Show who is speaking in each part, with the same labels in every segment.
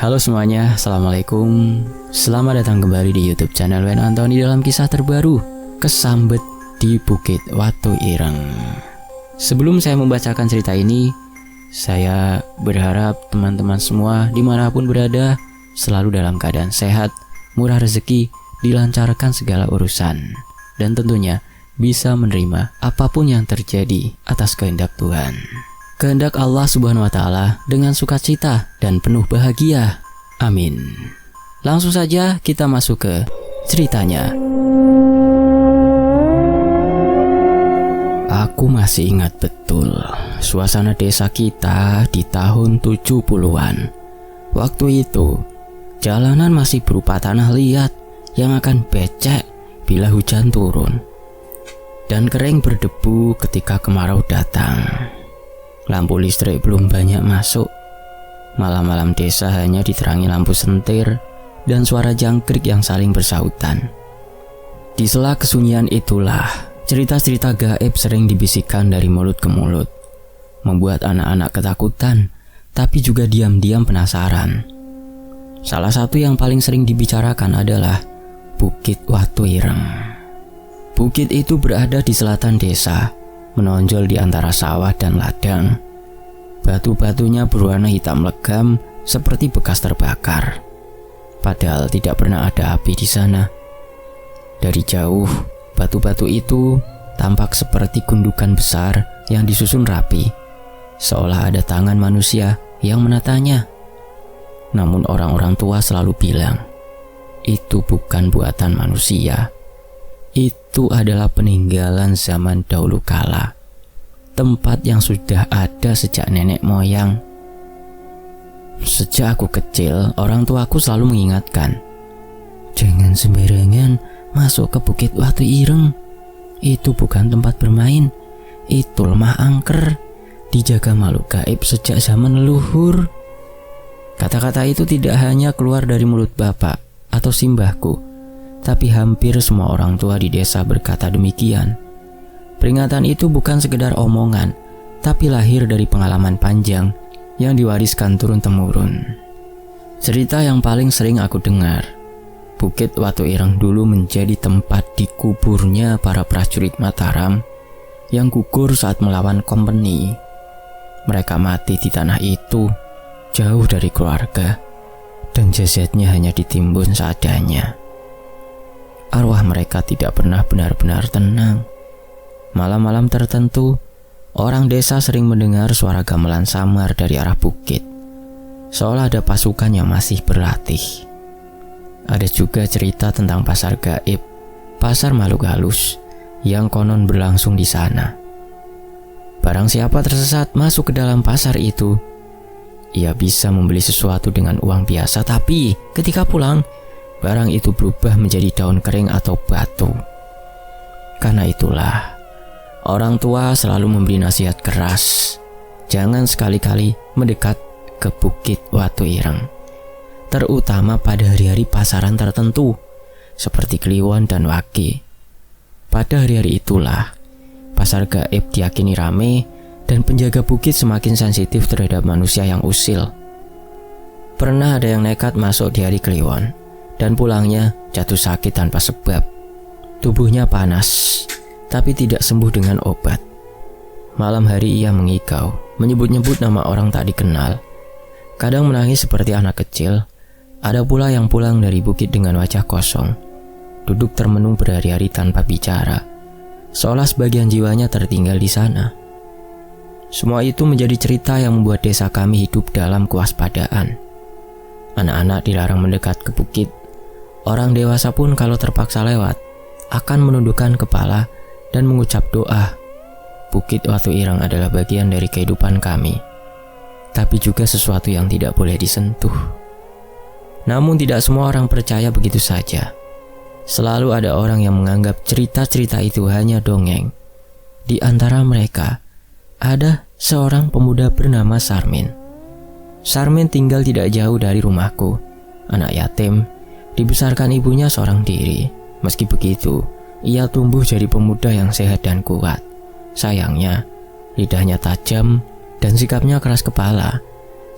Speaker 1: Halo semuanya, Assalamualaikum. Selamat datang kembali di YouTube channel Wen Antoni dalam kisah terbaru Kesambet di Bukit Watu Ireng. Sebelum saya membacakan cerita ini, saya berharap teman-teman semua dimanapun berada selalu dalam keadaan sehat, murah rezeki, dilancarkan segala urusan, dan tentunya bisa menerima apapun yang terjadi atas kehendak Tuhan. Kehendak Allah Subhanahu wa Ta'ala dengan sukacita dan penuh bahagia. Amin. Langsung saja kita masuk ke ceritanya. Aku masih ingat betul suasana desa kita di tahun 70-an. Waktu itu, jalanan masih berupa tanah liat yang akan becek bila hujan turun, dan kering berdebu ketika kemarau datang. Lampu listrik belum banyak masuk. Malam-malam desa hanya diterangi lampu sentir dan suara jangkrik yang saling bersautan. Di sela kesunyian itulah, cerita-cerita gaib sering dibisikkan dari mulut ke mulut, membuat anak-anak ketakutan, tapi juga diam-diam penasaran. Salah satu yang paling sering dibicarakan adalah Bukit Watu Ireng. Bukit itu berada di selatan desa, menonjol di antara sawah dan ladang. Batu-batunya berwarna hitam legam seperti bekas terbakar. Padahal tidak pernah ada api di sana. Dari jauh, batu-batu itu tampak seperti gundukan besar yang disusun rapi, seolah ada tangan manusia yang menatanya. Namun orang-orang tua selalu bilang, itu bukan buatan manusia. Itu adalah peninggalan zaman dahulu kala, tempat yang sudah ada sejak nenek moyang. Sejak aku kecil, orang tuaku selalu mengingatkan, jangan sembarangan masuk ke Bukit Watu Ireng. Itu bukan tempat bermain, itu lemah angker, dijaga makhluk gaib sejak zaman leluhur. Kata-kata itu tidak hanya keluar dari mulut bapak atau simbahku, tapi hampir semua orang tua di desa berkata demikian. Peringatan itu bukan sekedar omongan, tapi lahir dari pengalaman panjang yang diwariskan turun-temurun. Cerita yang paling sering aku dengar, Bukit Watu Ireng dulu menjadi tempat dikuburnya para prajurit Mataram yang gugur saat melawan kompeni. Mereka mati di tanah itu, jauh dari keluarga, dan jasadnya hanya ditimbun seadanya. Arwah mereka tidak pernah benar-benar tenang. Malam-malam tertentu, orang desa sering mendengar suara gamelan samar dari arah bukit, seolah ada pasukan yang masih berlatih. Ada juga cerita tentang pasar gaib, pasar makhluk halus, yang konon berlangsung di sana. Barang siapa tersesat masuk ke dalam pasar itu, ia bisa membeli sesuatu dengan uang biasa, tapi ketika pulang, barang itu berubah menjadi daun kering atau batu. Karena itulah, orang tua selalu memberi nasihat keras, jangan sekali-kali mendekat ke Bukit Watu Ireng, terutama pada hari-hari pasaran tertentu, seperti Kliwon dan Wage. Pada hari-hari itulah, pasar gaib diyakini rame, dan penjaga bukit semakin sensitif terhadap manusia yang usil. Pernah ada yang nekat masuk di hari Kliwon, dan pulangnya jatuh sakit tanpa sebab. Tubuhnya panas, tapi tidak sembuh dengan obat. Malam hari ia mengigau, menyebut-nyebut nama orang tak dikenal. Kadang menangis seperti anak kecil. Ada pula yang pulang dari bukit dengan wajah kosong, duduk termenung berhari-hari tanpa bicara, seolah sebagian jiwanya tertinggal di sana. Semua itu menjadi cerita yang membuat desa kami hidup dalam kewaspadaan. Anak-anak dilarang mendekat ke bukit. Orang dewasa pun kalau terpaksa lewat, akan menundukkan kepala dan mengucap doa. Bukit Watu Ireng adalah bagian dari kehidupan kami, tapi juga sesuatu yang tidak boleh disentuh. Namun tidak semua orang percaya begitu saja. Selalu ada orang yang menganggap cerita-cerita itu hanya dongeng. Di antara mereka, ada seorang pemuda bernama Sarmin. Sarmin tinggal tidak jauh dari rumahku, anak yatim, dibesarkan ibunya seorang diri. Meski begitu, ia tumbuh jadi pemuda yang sehat dan kuat. Sayangnya, lidahnya tajam dan sikapnya keras kepala,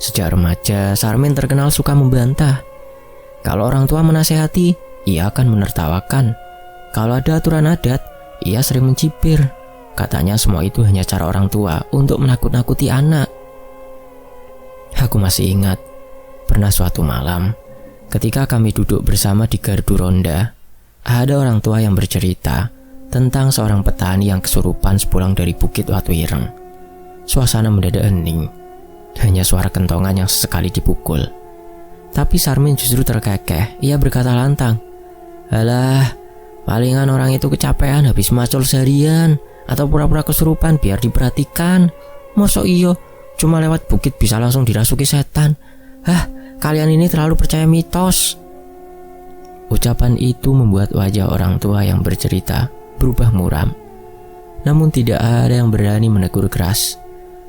Speaker 1: Sejak remaja, Sarmin terkenal suka membantah. Kalau orang tua menasehati, ia akan menertawakan. Kalau ada aturan adat, ia sering mencibir. Katanya semua itu hanya cara orang tua untuk menakut-nakuti anak. Aku masih ingat, pernah suatu malam, ketika kami duduk bersama di gardu ronda, ada orang tua yang bercerita tentang seorang petani yang kesurupan sepulang dari Bukit Watu Ireng. Suasana mendadak hening, hanya suara kentongan yang sesekali dipukul. Tapi Sarmin justru terkekeh. Ia berkata lantang, "Alah, palingan orang itu kecapean habis macul seharian atau pura-pura kesurupan biar diperhatikan. Mosok iyo, cuma lewat bukit bisa langsung dirasuki setan. Hah, kalian ini terlalu percaya mitos." Ucapan itu membuat wajah orang tua yang bercerita berubah muram. Namun tidak ada yang berani menegur keras,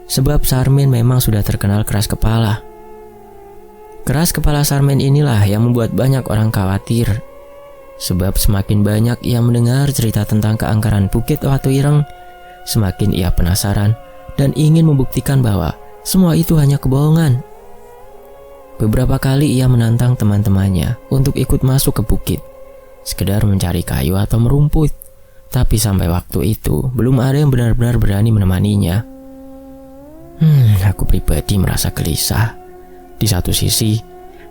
Speaker 1: sebab Sarmin memang sudah terkenal keras kepala. Keras kepala Sarmin inilah yang membuat banyak orang khawatir. Sebab semakin banyak ia mendengar cerita tentang keangkeran Bukit Watu Ireng, semakin ia penasaran dan ingin membuktikan bahwa semua itu hanya kebohongan. Beberapa kali ia menantang teman-temannya untuk ikut masuk ke bukit, sekedar mencari kayu atau merumput. Tapi sampai waktu itu belum ada yang benar-benar berani menemaninya. Aku pribadi merasa gelisah. Di satu sisi,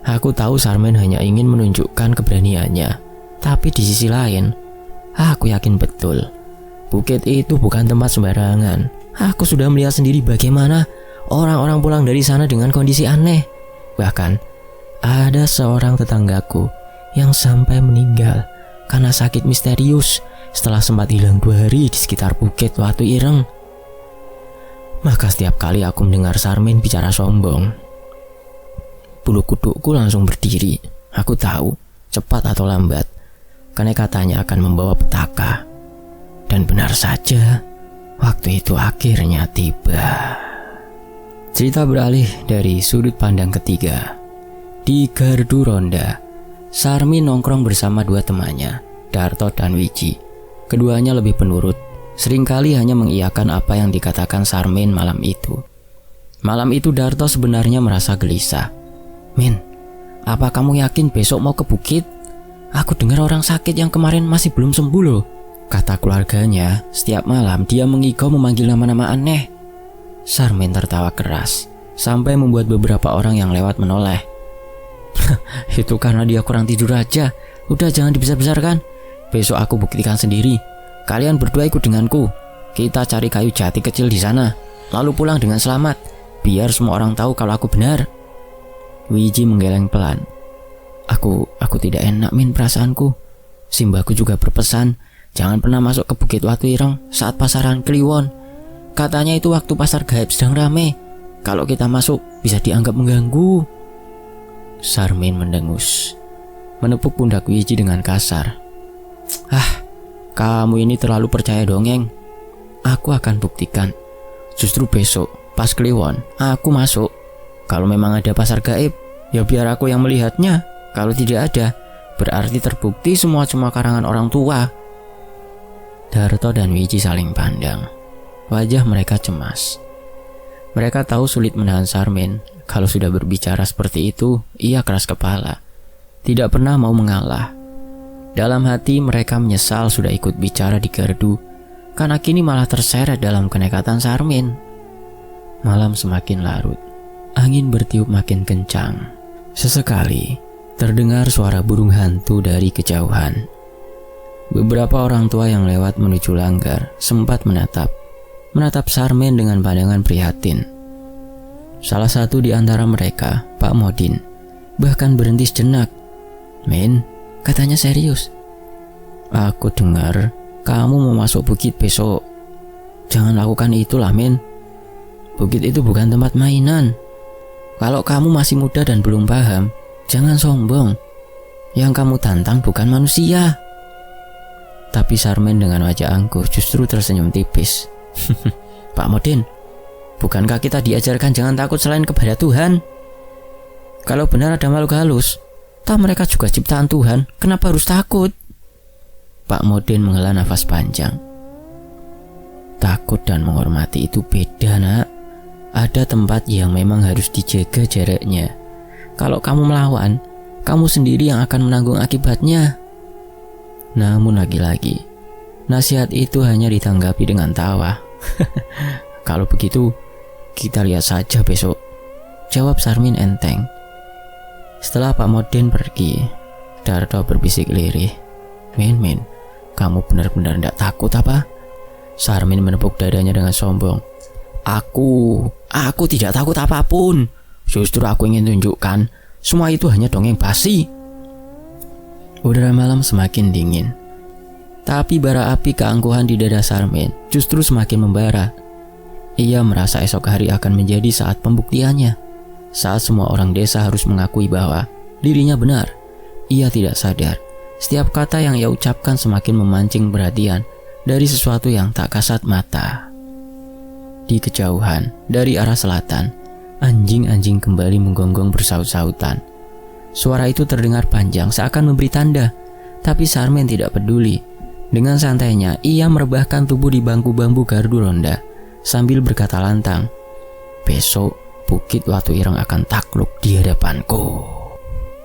Speaker 1: aku tahu Sarmin hanya ingin menunjukkan keberaniannya. Tapi di sisi lain, aku yakin betul bukit itu bukan tempat sembarangan. Aku sudah melihat sendiri bagaimana orang-orang pulang dari sana dengan kondisi aneh. Bahkan ada seorang tetanggaku yang sampai meninggal karena sakit misterius setelah sempat hilang 2 hari di sekitar Bukit Watu Ireng. Maka setiap kali aku mendengar Sarmin bicara sombong, bulu kudukku langsung berdiri. Aku tahu, cepat atau lambat, kenekatannya akan membawa petaka. Dan benar saja, waktu itu akhirnya tiba. Cerita beralih dari sudut pandang ketiga. Di gardu ronda, Sarmin nongkrong bersama 2 temannya, Darto dan Wiji. Keduanya lebih penurut, seringkali hanya mengiyakan apa yang dikatakan Sarmin malam itu. Malam itu Darto sebenarnya merasa gelisah. "Min, apa kamu yakin besok mau ke bukit? Aku dengar orang sakit yang kemarin masih belum sembuh loh," kata keluarganya. Setiap malam dia mengigau memanggil nama-nama aneh. Sarmin tertawa keras, sampai membuat beberapa orang yang lewat menoleh. "Itu karena dia kurang tidur aja. Udah jangan dibesar-besarkan. Besok aku buktikan sendiri. Kalian berdua ikut denganku. Kita cari kayu jati kecil di sana, lalu pulang dengan selamat, biar semua orang tahu kalau aku benar." Wiji menggeleng pelan. Aku tidak enak, Min, perasaanku. Simbaku juga berpesan, jangan pernah masuk ke Bukit Watu Ireng saat pasaran Kliwon. Katanya itu waktu pasar gaib sedang rame. Kalau kita masuk bisa dianggap mengganggu. Sarmin mendengus, menepuk pundak Wiji dengan kasar. Kamu ini terlalu percaya dongeng. Aku akan buktikan. Justru besok pas Kliwon aku masuk. Kalau memang ada pasar gaib, ya biar aku yang melihatnya. Kalau tidak ada, berarti terbukti semua cuma karangan orang tua. Darto dan Wiji saling pandang. Wajah mereka cemas. Mereka tahu sulit menahan Sarmin. Kalau sudah berbicara seperti itu, ia keras kepala, tidak pernah mau mengalah. Dalam hati mereka menyesal sudah ikut bicara di gardu, karena kini malah terseret dalam kenekatan Sarmin. Malam semakin larut. Angin bertiup makin kencang. Sesekali terdengar suara burung hantu dari kejauhan. Beberapa orang tua yang lewat menuju langgar sempat menatap Sarmin dengan pandangan prihatin. Salah satu di antara mereka, Pak Modin, bahkan berhenti sejenak. "Min," katanya serius, "aku dengar kamu mau masuk bukit besok. Jangan lakukan itulah, Min. Bukit itu bukan tempat mainan. Kalau kamu masih muda dan belum paham, jangan sombong. Yang kamu tantang bukan manusia." Tapi Sarmin dengan wajah angkuh justru tersenyum tipis. "Pak Modin, bukankah kita diajarkan jangan takut selain kepada Tuhan? Kalau benar ada makhluk halus, toh mereka juga ciptaan Tuhan, kenapa harus takut?" Pak Modin menghela nafas panjang. "Takut dan menghormati itu beda, nak. ada tempat yang memang harus dijaga jaraknya. Kalau kamu melawan, kamu sendiri yang akan menanggung akibatnya. Namun lagi-lagi, nasihat itu hanya ditanggapi dengan tawa. Kalau begitu, kita lihat saja besok, jawab Sarmin enteng. Setelah Pak Moden pergi, Darto berbisik lirih. Min, kamu benar-benar tidak takut apa? Sarmin menepuk dadanya dengan sombong. Aku tidak takut apapun. Justru aku ingin tunjukkan semua itu hanya dongeng basi. Udara malam semakin dingin, tapi bara api keangkuhan di dada Sarmin justru semakin membara. Ia merasa esok hari akan menjadi saat pembuktiannya, saat semua orang desa harus mengakui bahwa dirinya benar. Ia tidak sadar, setiap kata yang ia ucapkan semakin memancing perhatian dari sesuatu yang tak kasat mata. Di kejauhan, dari arah selatan, anjing-anjing kembali menggonggong bersaut-sautan. Suara itu terdengar panjang seakan memberi tanda, tapi Sarmin tidak peduli. Dengan santainya, ia merebahkan tubuh di bangku bambu gardu ronda, sambil berkata lantang, besok Bukit Watu Ireng akan takluk di hadapanku.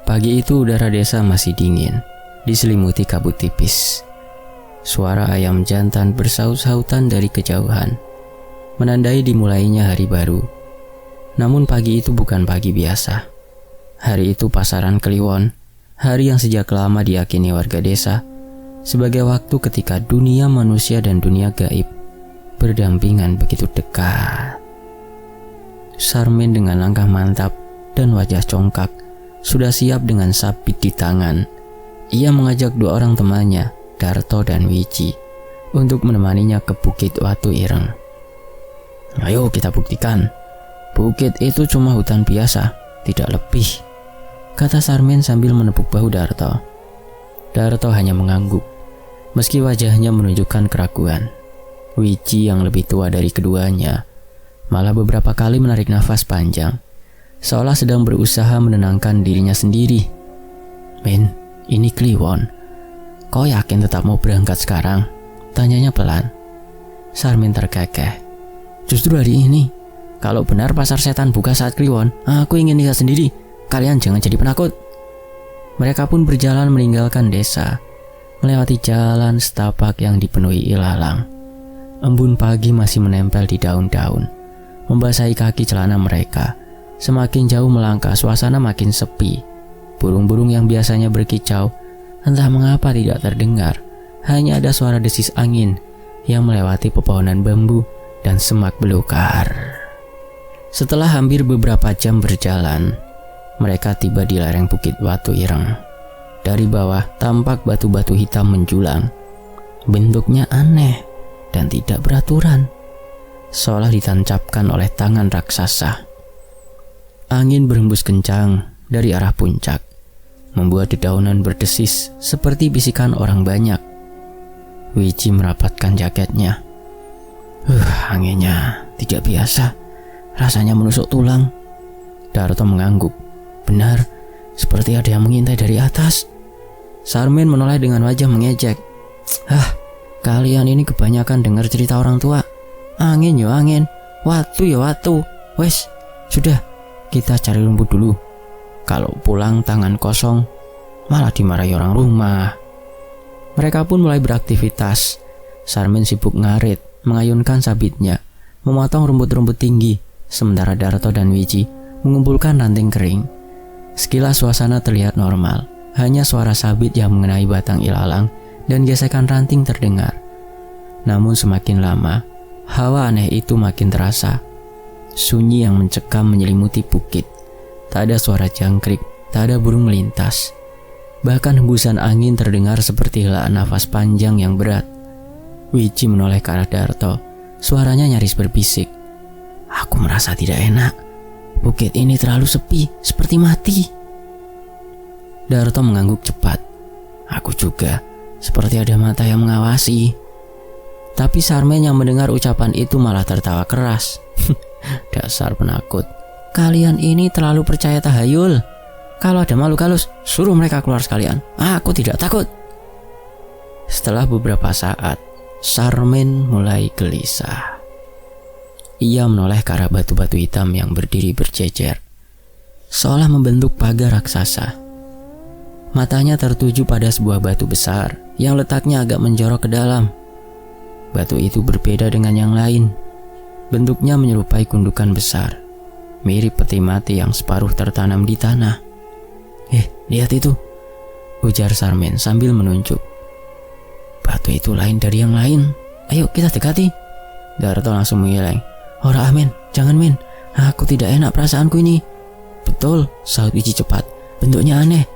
Speaker 1: Pagi itu udara desa masih dingin, diselimuti kabut tipis. Suara ayam jantan bersaut-sautan dari kejauhan, menandai dimulainya hari baru. Namun pagi itu bukan pagi biasa. Hari itu pasaran Kliwon, hari yang sejak lama diyakini warga desa sebagai waktu ketika dunia manusia dan dunia gaib berdampingan begitu dekat. Sarmin dengan langkah mantap dan wajah congkak sudah siap dengan sabit di tangan. Ia mengajak dua orang temannya, Darto dan Wiji, untuk menemaninya ke Bukit Watu Ireng. Ayo kita buktikan, bukit itu cuma hutan biasa, tidak lebih, kata Sarmin sambil menepuk bahu Darto. Darto hanya mengangguk, meski wajahnya menunjukkan keraguan. Wiji yang lebih tua dari keduanya malah beberapa kali menarik nafas panjang, seolah sedang berusaha menenangkan dirinya sendiri. Men, ini Kliwon. Kau yakin tetap mau berangkat sekarang? Tanyanya pelan. Sarmin terkekeh. Justru hari ini, kalau benar pasar setan buka saat Kliwon, aku ingin lihat sendiri. Kalian jangan jadi penakut. Mereka pun berjalan meninggalkan desa, melewati jalan setapak yang dipenuhi ilalang. Embun pagi masih menempel di daun-daun, membasahi kaki celana mereka. Semakin jauh melangkah, suasana makin sepi. Burung-burung yang biasanya berkicau, entah mengapa tidak terdengar. Hanya ada suara desis angin yang melewati pepohonan bambu dan semak belukar. Setelah hampir beberapa jam berjalan, mereka tiba di lereng Bukit Watu Ireng. Dari bawah tampak batu-batu hitam menjulang. Bentuknya aneh dan tidak beraturan, seolah ditancapkan oleh tangan raksasa. Angin berhembus kencang dari arah puncak, membuat dedaunan berdesis seperti bisikan orang banyak. Wiji merapatkan jaketnya. Anginnya tidak biasa, rasanya menusuk tulang. Darto mengangguk. Benar, seperti ada yang mengintai dari atas. Sarmin menoleh dengan wajah mengejek. Kalian ini kebanyakan dengar cerita orang tua. Angin ya angin, watu ya watu. Wes, sudah, kita cari rumput dulu. Kalau pulang tangan kosong, malah dimarahi orang rumah. Mereka pun mulai beraktivitas. Sarmin sibuk ngarit, mengayunkan sabitnya, memotong rumput-rumput tinggi, sementara Darto dan Wiji mengumpulkan ranting kering. Sekilas suasana terlihat normal, hanya suara sabit yang mengenai batang ilalang dan gesekan ranting terdengar. Namun semakin lama, hawa aneh itu makin terasa. Sunyi yang mencekam menyelimuti bukit. Tak ada suara jangkrik, tak ada burung melintas. Bahkan hembusan angin terdengar seperti helaan nafas panjang yang berat. Wiji menoleh ke arah Darto. Suaranya nyaris berbisik. Aku merasa tidak enak. Bukit ini terlalu sepi, seperti mati. Darto mengangguk cepat. Aku juga, seperti ada mata yang mengawasi. Tapi Sarmin yang mendengar ucapan itu malah tertawa keras. Dasar penakut. Kalian ini terlalu percaya tahayul. Kalau ada makhluk halus, suruh mereka keluar sekalian. Aku tidak takut. Setelah beberapa saat, Sarmin mulai gelisah. Ia menoleh ke arah batu-batu hitam yang berdiri berjejer, seolah membentuk pagar raksasa. Matanya tertuju pada sebuah batu besar yang letaknya agak menjorok ke dalam. Batu itu berbeda dengan yang lain. Bentuknya menyerupai gundukan besar, mirip peti mati yang separuh tertanam di tanah. Lihat itu, ujar Sarmen sambil menunjuk. Batu itu lain dari yang lain. Ayo kita dekati. Darto langsung menggeleng. Ora men, jangan men. Aku tidak enak perasaanku ini. Betul, sahut Wiji cepat. Bentuknya aneh.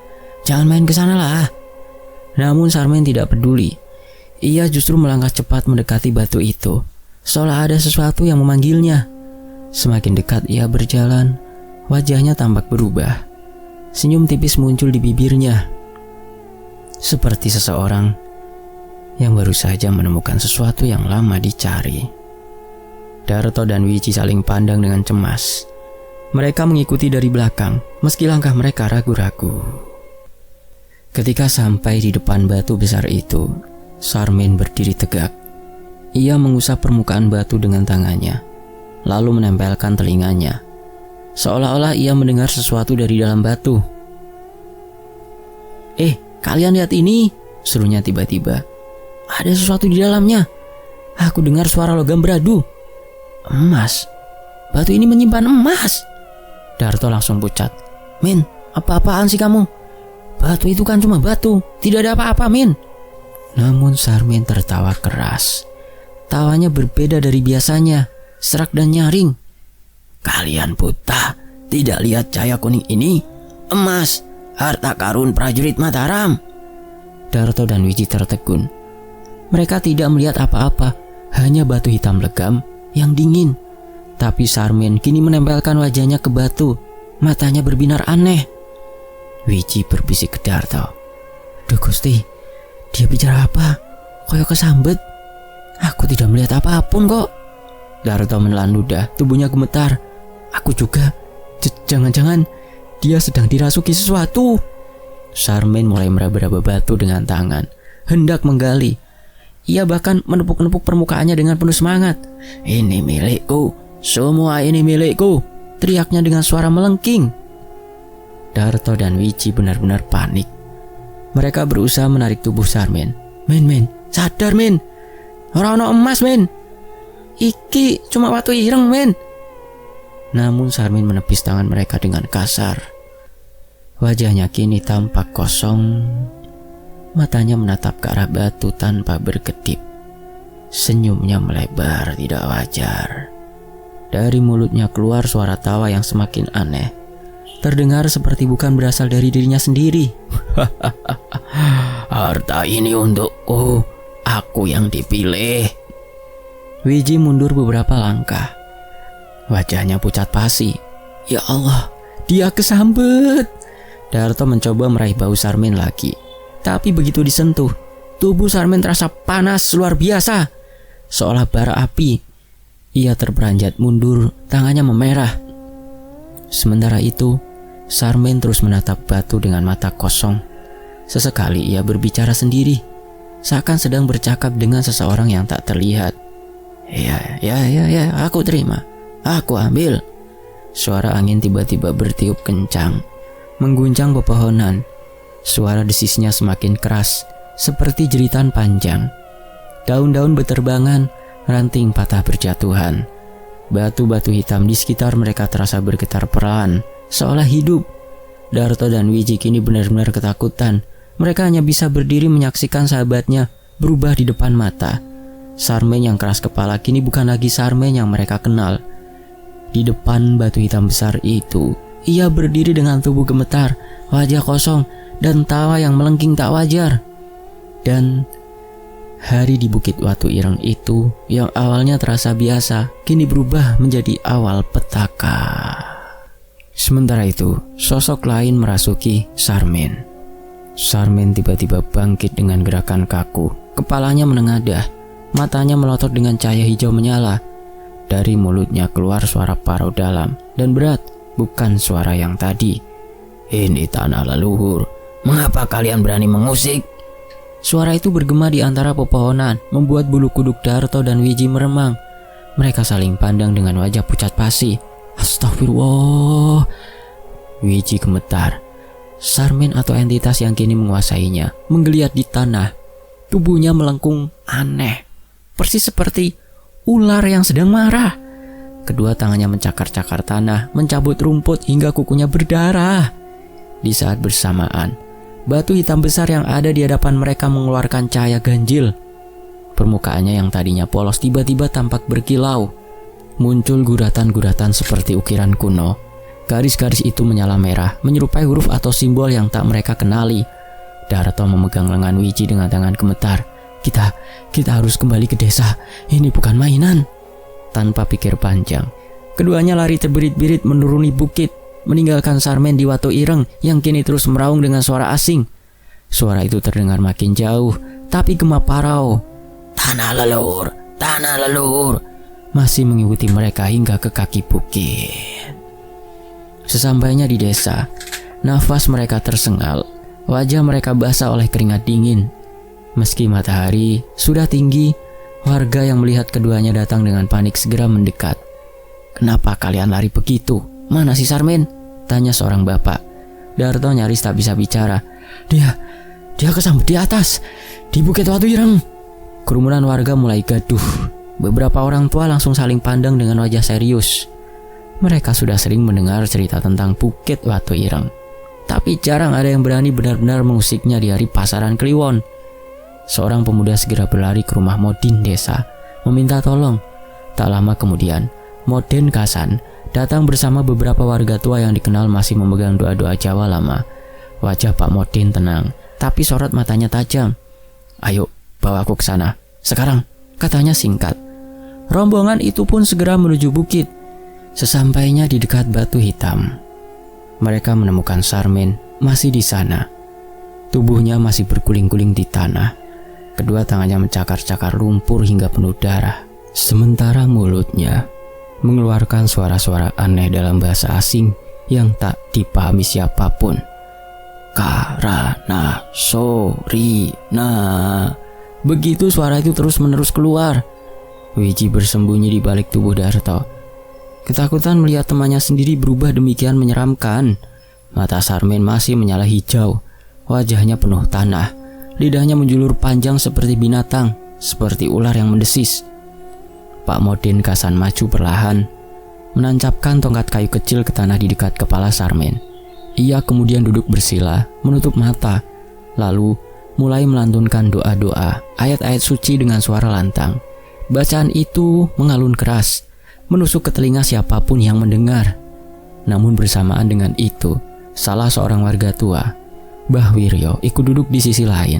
Speaker 1: Jangan main ke sana lah. Namun Sarmen tidak peduli. Ia justru melangkah cepat mendekati batu itu, seolah ada sesuatu yang memanggilnya. Semakin dekat ia berjalan, wajahnya tampak berubah. Senyum tipis muncul di bibirnya, seperti seseorang yang baru saja menemukan sesuatu yang lama dicari. Darto dan Wiji saling pandang dengan cemas. Mereka mengikuti dari belakang, meski langkah mereka ragu-ragu. Ketika sampai di depan batu besar itu, Sarmen berdiri tegak. Ia mengusap permukaan batu dengan tangannya, lalu menempelkan telinganya, seolah-olah ia mendengar sesuatu dari dalam batu. Kalian lihat ini, serunya tiba-tiba. Ada sesuatu di dalamnya. Aku dengar suara logam beradu. Emas. Batu ini menyimpan emas. Darto langsung pucat. Min, apa-apaan sih kamu? Batu itu kan cuma batu, tidak ada apa-apa, Min. Namun Sarmen tertawa keras. Tawanya berbeda dari biasanya, serak dan nyaring. Kalian buta, tidak lihat cahaya kuning ini? Emas, harta karun prajurit Mataram. Darto dan Wiji tertegun. Mereka tidak melihat apa-apa, hanya batu hitam legam yang dingin. Tapi Sarmen kini menempelkan wajahnya ke batu, matanya berbinar aneh. Wiji berbisik ke Darto. Duh Gusti, dia bicara apa? Koyok kesambet. Aku tidak melihat apapun kok. Darto menelan ludah, tubuhnya gemetar. Aku juga. Jangan-jangan dia sedang dirasuki sesuatu. Sarmen mulai meraba-raba batu dengan tangan, hendak menggali. Ia bahkan menepuk-nepuk permukaannya dengan penuh semangat. Ini milikku, semua ini milikku, teriaknya dengan suara melengking. Darto dan Wiji benar-benar panik. Mereka berusaha menarik tubuh Sarmen. Men, sadar men. Ora-ono emas men. Iki cuma watu ireng men. Namun Sarmen menepis tangan mereka dengan kasar. Wajahnya kini tampak kosong. Matanya menatap ke arah batu tanpa berkedip. Senyumnya melebar tidak wajar. Dari mulutnya keluar suara tawa yang semakin aneh. Terdengar seperti bukan berasal dari dirinya sendiri. Harta ini untukku, aku yang dipilih. Wiji mundur beberapa langkah. Wajahnya pucat pasi. Ya Allah, dia kesambet. Darto mencoba meraih bahu Sarmen lagi. Tapi begitu disentuh, tubuh Sarmen terasa panas luar biasa, seolah bara api. Ia terperanjat mundur, tangannya memerah. Sementara itu, Sarmen terus menatap batu dengan mata kosong. Sesekali ia berbicara sendiri, seakan sedang bercakap dengan seseorang yang tak terlihat. Ya, aku terima, aku ambil. Suara angin tiba-tiba bertiup kencang, mengguncang pepohonan. Suara desisnya semakin keras, seperti jeritan panjang. Daun-daun beterbangan, ranting patah berjatuhan. Batu-batu hitam di sekitar mereka terasa bergetar perlahan, seolah hidup. Darto dan Wiji kini benar-benar ketakutan. Mereka hanya bisa berdiri menyaksikan sahabatnya berubah di depan mata. Sarmen yang keras kepala kini bukan lagi Sarmen yang mereka kenal. Di depan batu hitam besar itu, ia berdiri dengan tubuh gemetar, wajah kosong, dan tawa yang melengking tak wajar. Dan hari di Bukit Watu Ireng itu yang awalnya terasa biasa, kini berubah menjadi awal petaka. Sementara itu, sosok lain merasuki Sarmen. Sarmen tiba-tiba bangkit dengan gerakan kaku. Kepalanya menengadah, matanya melotot dengan cahaya hijau menyala. Dari mulutnya keluar suara parau dalam dan berat, bukan suara yang tadi. Ini tanah leluhur, mengapa kalian berani mengusik? Suara itu bergema di antara pepohonan, membuat bulu kuduk Darto dan Wiji meremang. Mereka saling pandang dengan wajah pucat pasi. Astagfirullah. Wiji gemetar. Sarmin atau entitas yang kini menguasainya menggeliat di tanah. Tubuhnya melengkung aneh, persis seperti ular yang sedang marah. Kedua tangannya mencakar-cakar tanah, mencabut rumput hingga kukunya berdarah. Di saat bersamaan, batu hitam besar yang ada di hadapan mereka mengeluarkan cahaya ganjil. Permukaannya yang tadinya polos tiba-tiba tampak berkilau. Muncul guratan-guratan seperti ukiran kuno. Garis-garis itu menyala merah, menyerupai huruf atau simbol yang tak mereka kenali. Darto memegang lengan Wiji dengan tangan gemetar. Kita harus kembali ke desa. Ini bukan mainan. Tanpa pikir panjang, keduanya lari terbirit-birit menuruni bukit, meninggalkan Sarmen di Watu Ireng yang kini terus meraung dengan suara asing. Suara itu terdengar makin jauh, tapi gema parau. Tanah leluhur, masih mengikuti mereka hingga ke kaki bukit. Sesampainya di desa, nafas mereka tersengal, wajah mereka basah oleh keringat dingin. Meski matahari sudah tinggi, warga yang melihat keduanya datang dengan panik segera mendekat. Kenapa kalian lari begitu? Mana si Sarmen? Tanya seorang bapak. Darto nyaris tak bisa bicara. Dia kesambet di atas, di Bukit Watu Ireng. Kerumunan warga mulai gaduh. Beberapa orang tua langsung saling pandang dengan wajah serius. Mereka sudah sering mendengar cerita tentang Bukit Watu Ireng, tapi jarang ada yang berani benar-benar mengusiknya di hari pasaran Kliwon. Seorang pemuda segera berlari ke rumah Modin desa, meminta tolong. Tak lama kemudian, Modin Kasan datang bersama beberapa warga tua yang dikenal masih memegang doa-doa Jawa lama. Wajah Pak Modin tenang, tapi sorot matanya tajam. Ayo, bawa aku ke sana. Sekarang, katanya singkat. Rombongan itu pun segera menuju bukit. Sesampainya di dekat batu hitam, mereka menemukan Sarmen masih di sana. Tubuhnya masih berguling-guling di tanah. Kedua tangannya mencakar-cakar lumpur hingga penuh darah. Sementara mulutnya mengeluarkan suara-suara aneh dalam bahasa asing yang tak dipahami siapapun. Karana sorina. Begitu suara itu terus-menerus keluar. Wiji bersembunyi di balik tubuh Darto. Ketakutan melihat temannya sendiri berubah demikian menyeramkan. Mata Sarmen masih menyala hijau. Wajahnya penuh tanah. Lidahnya menjulur panjang seperti binatang, seperti ular yang mendesis. Pak Modin Kasan maju perlahan, menancapkan tongkat kayu kecil ke tanah di dekat kepala Sarmen. Ia kemudian duduk bersila, menutup mata, lalu mulai melantunkan doa-doa, ayat-ayat suci dengan suara lantang. Bacaan itu mengalun keras, menusuk ke telinga siapapun yang mendengar. Namun bersamaan dengan itu, salah seorang warga tua, Mbah Wiryo, ikut duduk di sisi lain.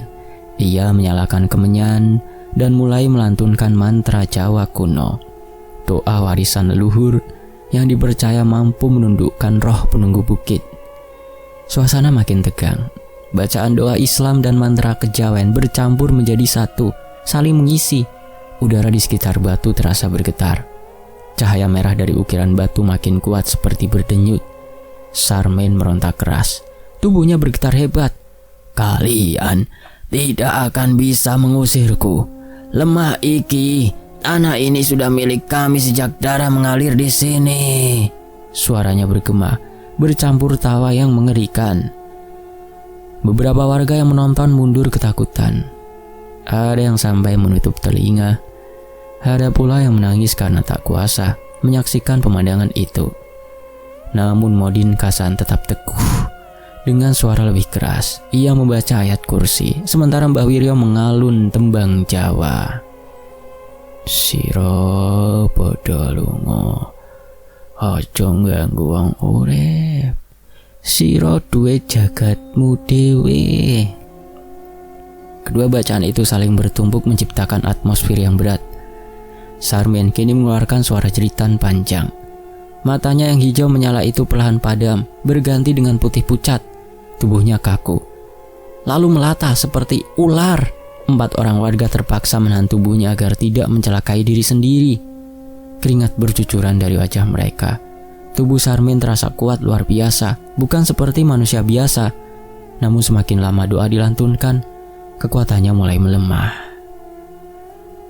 Speaker 1: Ia menyalakan kemenyan dan mulai melantunkan mantra Jawa kuno, doa warisan leluhur yang dipercaya mampu menundukkan roh penunggu bukit. Suasana makin tegang. Bacaan doa Islam dan mantra kejawen bercampur menjadi satu, saling mengisi. Udara di sekitar batu terasa bergetar. Cahaya merah dari ukiran batu makin kuat seperti berdenyut. Sarmen meronta keras. Tubuhnya bergetar hebat. Kalian tidak akan bisa mengusirku. Lemah iki, tanah ini sudah milik kami sejak darah mengalir di sini. Suaranya bergema, bercampur tawa yang mengerikan. Beberapa warga yang menonton mundur ketakutan. Ada yang sampai menutup telinga. Ada pula yang menangis karena tak kuasa menyaksikan pemandangan itu. Namun Modin Kasan tetap teguh. Dengan suara lebih keras, ia membaca ayat kursi, sementara Mbah Wiryo mengalun tembang Jawa. Sira padha lunga, aja ngganggu wong urip. Sira duwe jagatmu dhewe. Kedua bacaan itu saling bertumpuk menciptakan atmosfer yang berat. Sarmen kini mengeluarkan suara jeritan panjang. Matanya yang hijau menyala itu perlahan padam, berganti dengan putih pucat. Tubuhnya kaku, lalu melata seperti ular. 4 orang warga terpaksa menahan tubuhnya agar tidak mencelakai diri sendiri. Keringat bercucuran dari wajah mereka. Tubuh Sarmen terasa kuat luar biasa, bukan seperti manusia biasa. Namun semakin lama doa dilantunkan, kekuatannya mulai melemah.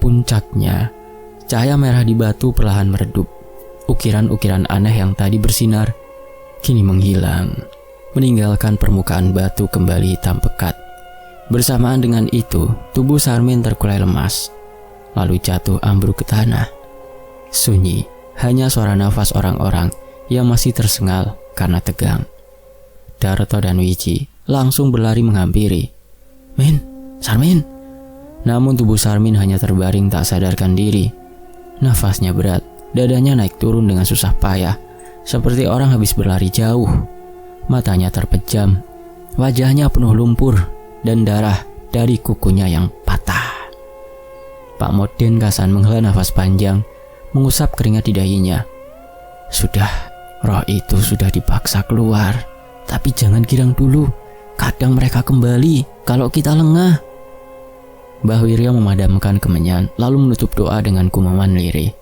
Speaker 1: Puncaknya, Cahaya merah di batu perlahan meredup. Ukiran-ukiran aneh yang tadi bersinar kini menghilang, meninggalkan permukaan batu kembali hitam pekat. Bersamaan dengan itu, tubuh Sarmin terkulai lemas, lalu jatuh ambruk ke tanah. Sunyi, hanya suara nafas orang-orang yang masih tersengal karena tegang. Darto dan Wiji langsung berlari menghampiri. "Min, Sarmin!" Namun tubuh Sarmin hanya terbaring tak sadarkan diri. Nafasnya berat, dadanya naik turun dengan susah payah, seperti orang habis berlari jauh. Matanya terpejam, wajahnya penuh lumpur dan darah dari kukunya yang patah. Pak Modin Kasan menghela nafas panjang, mengusap keringat di dahinya. Sudah, roh itu sudah dipaksa keluar, tapi jangan girang dulu. Kadang mereka kembali kalau kita lengah. Mbah Wirya memadamkan kemenyan, lalu menutup doa dengan kumaman lirih.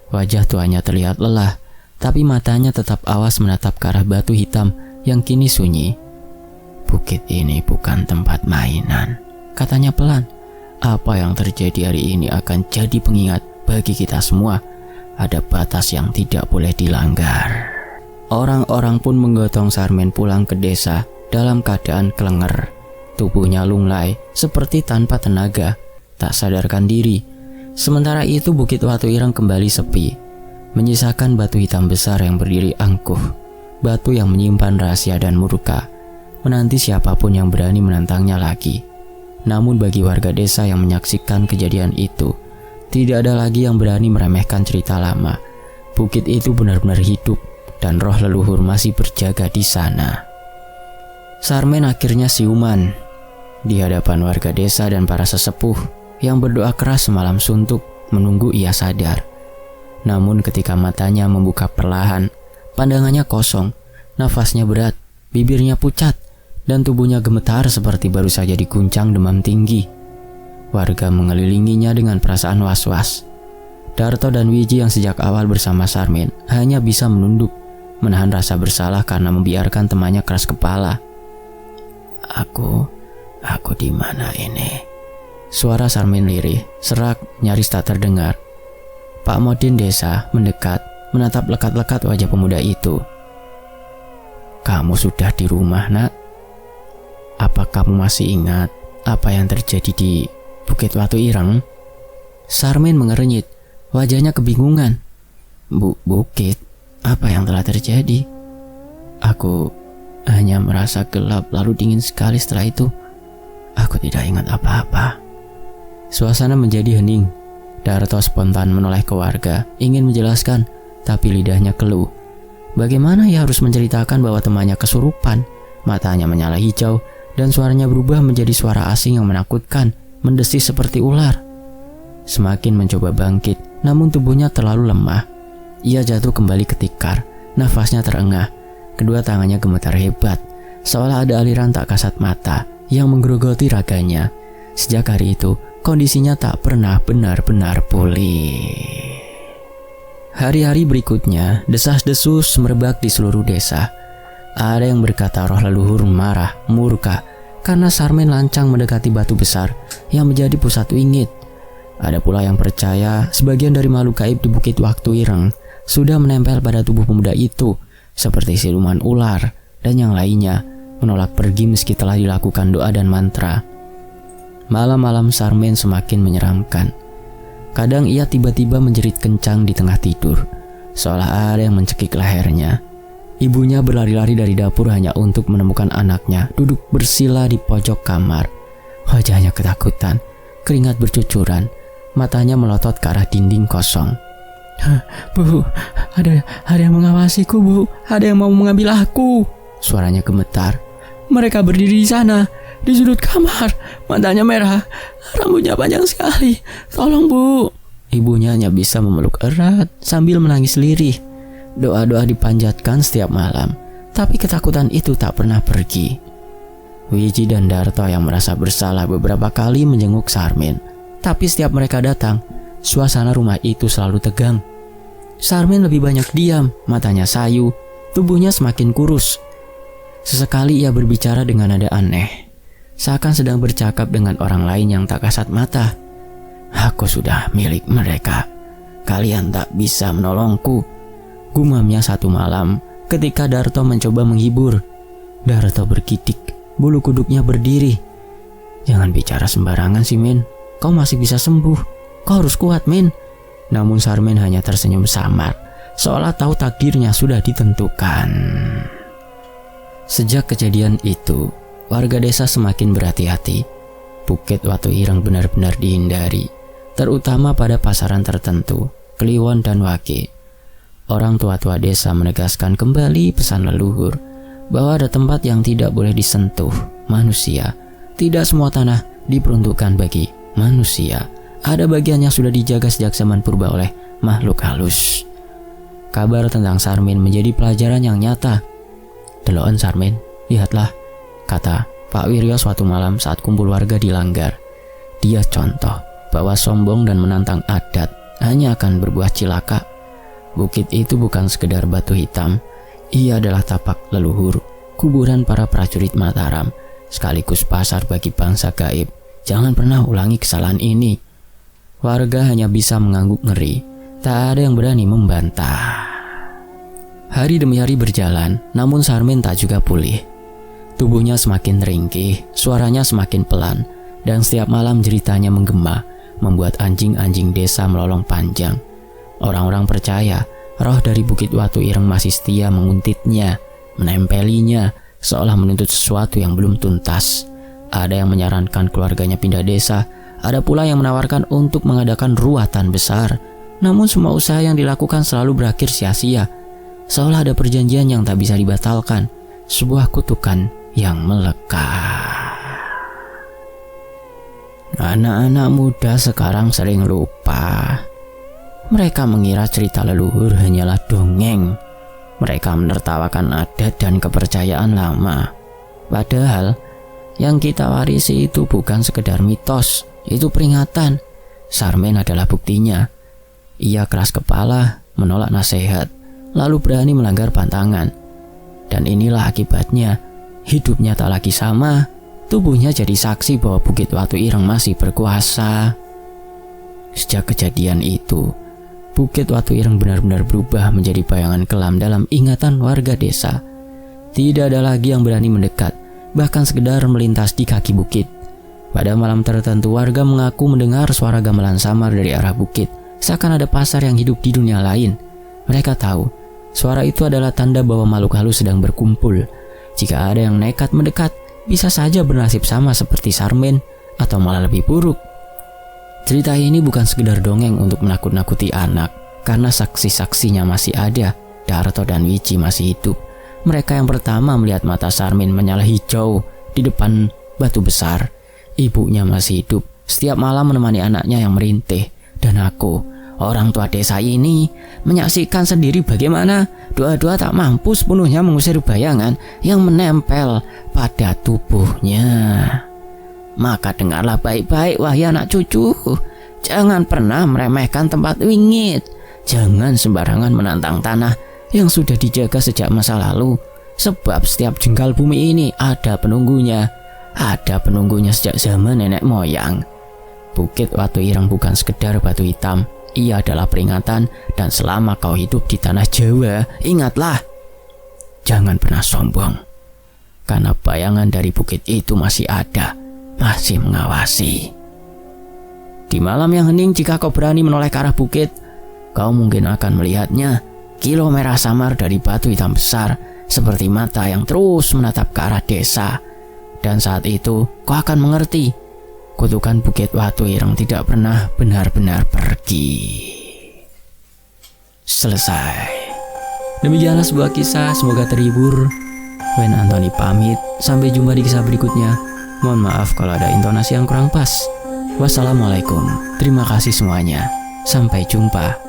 Speaker 1: Wajah tuanya terlihat lelah, tapi matanya tetap awas menatap ke arah batu hitam yang kini sunyi. "Bukit ini bukan tempat mainan," katanya pelan. "Apa yang terjadi hari ini akan jadi pengingat bagi kita semua. Ada batas yang tidak boleh dilanggar." Orang-orang pun menggotong Sarmin pulang ke desa dalam keadaan kelenger. Tubuhnya lunglai seperti tanpa tenaga, tak sadarkan diri. Sementara itu Bukit Watu Ireng kembali sepi, menyisakan batu hitam besar yang berdiri angkuh. Batu yang menyimpan rahasia dan murka, menanti siapapun yang berani menantangnya lagi. Namun bagi warga desa yang menyaksikan kejadian itu, tidak ada lagi yang berani meremehkan cerita lama. Bukit itu benar-benar hidup dan roh leluhur masih berjaga di sana. Sarmin akhirnya siuman di hadapan warga desa dan para sesepuh yang berdoa keras semalam suntuk menunggu ia sadar. Namun ketika matanya membuka perlahan, pandangannya kosong, nafasnya berat, bibirnya pucat, dan tubuhnya gemetar seperti baru saja diguncang demam tinggi. Warga mengelilinginya dengan perasaan was-was. Darto dan Wiji yang sejak awal bersama Sarmin hanya bisa menunduk, menahan rasa bersalah karena membiarkan temannya keras kepala. Aku di mana ini?" Suara Sarmin lirih, serak, nyaris tak terdengar. Pak Modin desa mendekat, menatap lekat-lekat wajah pemuda itu. "Kamu sudah di rumah, Nak? Apa kamu masih ingat apa yang terjadi di Bukit Watu Ireng?" Sarmin mengernyit, wajahnya kebingungan. Bukit? Apa yang telah terjadi? Aku hanya merasa gelap lalu dingin sekali setelah itu. Aku tidak ingat apa-apa." Suasana menjadi hening. Darto spontan menoleh ke warga, ingin menjelaskan, tapi lidahnya keluh. Bagaimana ia harus menceritakan bahwa temannya kesurupan? Matanya menyala hijau, dan suaranya berubah menjadi suara asing yang menakutkan, mendesis seperti ular. Semakin mencoba bangkit, namun tubuhnya terlalu lemah. Ia jatuh kembali ke tikar, nafasnya terengah. Kedua tangannya gemetar hebat, seolah ada aliran tak kasat mata yang menggerogoti raganya. Sejak hari itu, kondisinya tak pernah benar-benar pulih. Hari-hari berikutnya, desas-desus merebak di seluruh desa. Ada yang berkata roh leluhur marah, murka, karena Sarmin lancang mendekati batu besar yang menjadi pusat wingit. Ada pula yang percaya sebagian dari makhluk gaib di Bukit Watu Ireng sudah menempel pada tubuh pemuda itu, seperti siluman ular dan yang lainnya, menolak pergi meski telah dilakukan doa dan mantra. Malam-malam Sarmin semakin menyeramkan. Kadang ia tiba-tiba menjerit kencang di tengah tidur, seolah ada yang mencekik lehernya. Ibunya berlari-lari dari dapur hanya untuk menemukan anaknya duduk bersila di pojok kamar. Wajahnya ketakutan, keringat bercucuran, matanya melotot ke arah dinding kosong. "Bu, ada yang mengawasiku, Bu. Ada yang mau mengambil aku." Suaranya gemetar. "Mereka berdiri di sana, di sudut kamar. Matanya merah, rambutnya panjang sekali. Tolong, Bu." Ibunya hanya bisa memeluk erat sambil menangis lirih. Doa-doa dipanjatkan setiap malam, tapi ketakutan itu tak pernah pergi. Wiji dan Darto yang merasa bersalah beberapa kali menjenguk Sarmin, tapi setiap mereka datang, suasana rumah itu selalu tegang. Sarmin lebih banyak diam, matanya sayu, tubuhnya semakin kurus. Sesekali ia berbicara dengan nada aneh, seakan sedang bercakap dengan orang lain yang tak kasat mata. "Aku sudah milik mereka. kalian tak bisa menolongku, gumamnya satu malam ketika Darto mencoba menghibur. Darto bergidik, bulu kuduknya berdiri. Jangan bicara sembarangan sih, Min. Kau masih bisa sembuh. Kau harus kuat, Min. Namun Sarmin hanya tersenyum samar, seolah tahu takdirnya sudah ditentukan. Sejak kejadian itu, warga desa semakin berhati-hati. Bukit Watu Ireng benar-benar dihindari, terutama pada pasaran tertentu, Kliwon dan Wage. Orang tua-tua desa menegaskan kembali pesan leluhur bahwa ada tempat yang tidak boleh disentuh manusia. Tidak semua tanah diperuntukkan bagi manusia. Ada bagian yang sudah dijaga sejak zaman purba oleh makhluk halus. Kabar tentang Sarmin menjadi pelajaran yang nyata. "Deloken Sarmin, lihatlah," kata Pak Wiryo suatu malam saat kumpul warga di Langgar. Dia contoh bahwa sombong dan menantang adat hanya akan berbuah cilaka. Bukit itu bukan sekedar batu hitam, ia adalah tapak leluhur, kuburan para prajurit Mataram, sekaligus pasar bagi bangsa gaib. Jangan pernah ulangi kesalahan ini. Warga hanya bisa mengangguk ngeri, tak ada yang berani membantah. Hari demi hari berjalan, namun Sarmin tak juga pulih. Tubuhnya semakin ringkih, suaranya semakin pelan, dan setiap malam jeritanya menggema, membuat anjing-anjing desa melolong panjang. Orang-orang percaya roh dari Bukit Watu Ireng masih setia menguntitnya, menempelinya, seolah menuntut sesuatu yang belum tuntas. Ada yang menyarankan keluarganya pindah desa, ada pula yang menawarkan untuk mengadakan ruatan besar. Namun semua usaha yang dilakukan selalu berakhir sia-sia, seolah ada perjanjian yang tak bisa dibatalkan, sebuah kutukan yang melekat. Anak-anak muda sekarang sering lupa. Mereka mengira cerita leluhur hanyalah dongeng. Mereka menertawakan adat dan kepercayaan lama. Padahal yang kita warisi itu bukan sekedar mitos, itu peringatan. Sarmin adalah buktinya. Ia keras kepala, menolak nasihat, lalu berani melanggar pantangan. Dan inilah akibatnya. Hidupnya tak lagi sama, tubuhnya jadi saksi bahwa Bukit Watu Ireng masih berkuasa. Sejak kejadian itu, Bukit Watu Ireng benar-benar berubah menjadi bayangan kelam dalam ingatan warga desa. Tidak ada lagi yang berani mendekat, bahkan sekedar melintas di kaki bukit. Pada malam tertentu, warga mengaku mendengar suara gamelan samar dari arah bukit, seakan ada pasar yang hidup di dunia lain. Mereka tahu, suara itu adalah tanda bahwa makhluk halus sedang berkumpul. Jika ada yang nekat mendekat, bisa saja bernasib sama seperti Sarmin, atau malah lebih buruk. Cerita ini bukan sekedar dongeng untuk menakut-nakuti anak, karena saksi-saksinya masih ada. Darto dan Wiji masih hidup. Mereka yang pertama melihat mata Sarmin menyala hijau di depan batu besar. Ibunya masih hidup, setiap malam menemani anaknya yang merintih. Dan aku, orang tua desa ini, menyaksikan sendiri bagaimana dua-dua tak mampu sepenuhnya mengusir bayangan yang menempel pada tubuhnya. Maka dengarlah baik-baik, wahai anak cucu. Jangan pernah meremehkan tempat wingit. Jangan sembarangan menantang tanah yang sudah dijaga sejak masa lalu. Sebab setiap jengkal bumi ini ada penunggunya. Ada penunggunya sejak zaman nenek moyang. Bukit Watu Ireng bukan sekedar batu hitam. Ia adalah peringatan, dan selama kau hidup di tanah Jawa, ingatlah, jangan pernah sombong. Karena bayangan dari bukit itu masih ada, masih mengawasi. Di malam yang hening, jika kau berani menoleh ke arah bukit, kau mungkin akan melihatnya, kilau merah samar dari batu hitam besar, seperti mata yang terus menatap ke arah desa. Dan saat itu, kau akan mengerti, kutukan Bukit Watu Ireng tidak pernah benar-benar pergi. Selesai. Demikianlah sebuah kisah, semoga terhibur. Wen Antoni pamit, sampai jumpa di kisah berikutnya. Mohon maaf kalau ada intonasi yang kurang pas. Wassalamualaikum, terima kasih semuanya. Sampai jumpa.